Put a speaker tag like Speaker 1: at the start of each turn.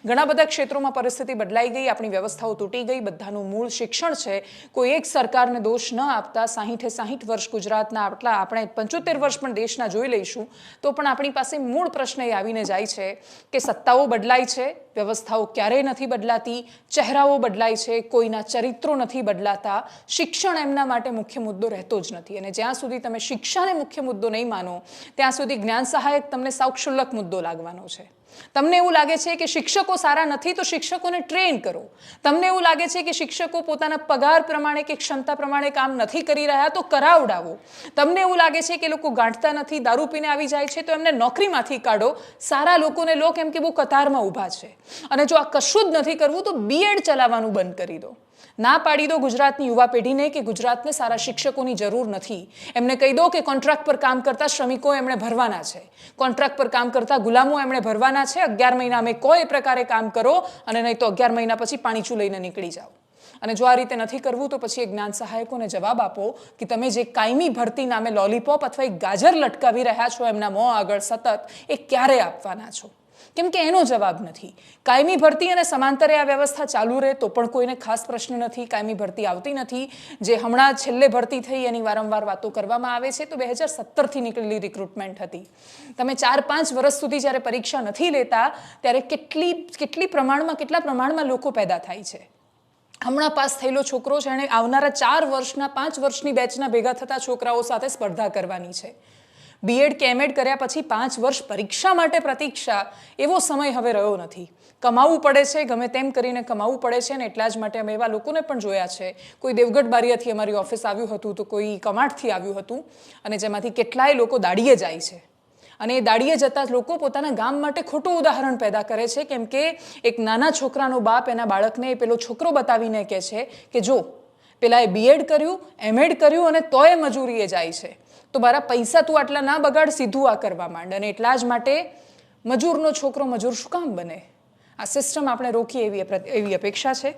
Speaker 1: ઘણા બધા ક્ષેત્રોમાં પરિસ્થિતિ બદલાઈ ગઈ, આપણી વ્યવસ્થાઓ તૂટી ગઈ. બધાનું મૂળ શિક્ષણ છે. કોઈ એક સરકારને દોષ ન આપતા 60 વર્ષ ગુજરાતના, આટલા આપણે 75 વર્ષ પણ દેશના જોઈ લઈશું તો પણ આપણી પાસે મૂળ પ્રશ્ન એ આવીને જાય છે કે સત્તાઓ બદલાય છે, વ્યવસ્થાઓ ક્યારેય નથી બદલાતી, ચહેરાઓ બદલાય છે, કોઈના ચરિત્રો નથી બદલાતા, શિક્ષણ એમના માટે મુખ્ય મુદ્દો રહેતો જ નથી. અને જ્યાં સુધી તમે શિક્ષાને મુખ્ય મુદ્દો નહીં માનો ત્યાં સુધી જ્ઞાન સહાયક તમને સાવ ક્ષુલ્લક મુદ્દો લાગવાનો છે. તમને એવું લાગે છે કે શિક્ષકો સારા નથી તો શિક્ષકોને ટ્રેન કરો. તમને એવું લાગે છે કે શિક્ષકો પોતાના પગાર પ્રમાણે કે ક્ષમતા પ્રમાણે કામ નથી કરી રહ્યા તો કરાવડાવો. તમને એવું લાગે છે કે લોકો ગાંઠતા નથી, દારૂ પીને આવી જાય છે તો એમને નોકરીમાંથી કાઢો. સારા લોકોને લો કેમ કે બહુ કતારમાં ઊભા છે. અને જો આ કશું જ નથી કરવું તો બીએડ ચલાવવાનું બંધ કરી દો. ના પાડી દો ગુજરાતની યુવા પેઢીને કે ગુજરાતને સારા શિક્ષકોની જરૂર નથી. એમને કહી દો કે કોન્ટ્રાક્ટ પર કામ કરતા શ્રમિકો એમણે ભરવાના છે, કોન્ટ્રાક્ટ પર કામ કરતા ગુલામો એમણે ભરવાના છે. 11 મહિના અમે કોઈ પ્રકારે કામ કરો અને નહીં તો 11 મહિના પછી પાણીચું લઈને નીકળી જાઓ. અને જો આ રીતે નથી કરવું તો પછી એ જ્ઞાન સહાયકોને જવાબ આપો કે તમે જે કાયમી ભરતી નામે લોલીપોપ અથવા એક ગાજર લટકાવી રહ્યા છો એમના મોં આગળ સતત, એ ક્યારે આપવાના છો? કેમ કે એનો જવાબ નથી. કાયમી ભરતી અને સમાંતરે આ વ્યવસ્થા ચાલુ રહે તો પણ કોઈને ખાસ પ્રશ્ન નથી. કાયમી ભરતી આવતી નથી. જે હમણાં છેલ્લે ભરતી થઈ એની વારંવાર વાતો કરવામાં આવે છે તો 2017થી નીકળેલી રિક્રુટમેન્ટ હતી. તમે 4-5 વર્ષ સુધી જ્યારે પરીક્ષા નથી લેતા ત્યારે કેટલા પ્રમાણમાં લોકો પેદા થાય છે. હમણાં પાસ થયેલો છોકરો છે એણે આવનારા 4 વર્ષના 5 વર્ષની બેચના ભેગા થતા છોકરાઓ સાથે સ્પર્ધા કરવાની છે. બીએડ કે એમએડ કર્યા પછી 5 વર્ષ પરીક્ષા માટે પ્રતીક્ષા, એવો સમય હવે રહ્યો નથી. કમાવવું પડે છે, ગમે તેમ કરીને કમાવવું પડે છે. ને એટલા જ માટે અમે એવા લોકોને પણ જોયા છે. કોઈ દેવગઢ બારિયાથી અમારી ઓફિસ આવ્યું હતું તો કોઈ કમાડથી આવ્યું હતું અને જેમાંથી કેટલાય લોકો દાડીએ જાય છે. અને એ દાડીએ જતા લોકો પોતાના ગામ માટે ખોટું ઉદાહરણ પેદા કરે છે. કેમ કે એક નાના છોકરાનો બાપ એના બાળકને પેલો છોકરો બતાવીને કહે છે કે જો પેલાએ બીએડ કર્યું, એમએડ કર્યું અને તોય મજૂરીએ જાય છે, તો મારા પૈસા તું આટલા ના બગાડ, સીધું આ કરવા માંડ. અને એટલા જ માટે મજૂરનો છોકરો મજૂર શું કામ બને? આ સિસ્ટમ આપણે રોકીએ એવી અપેક્ષા છે.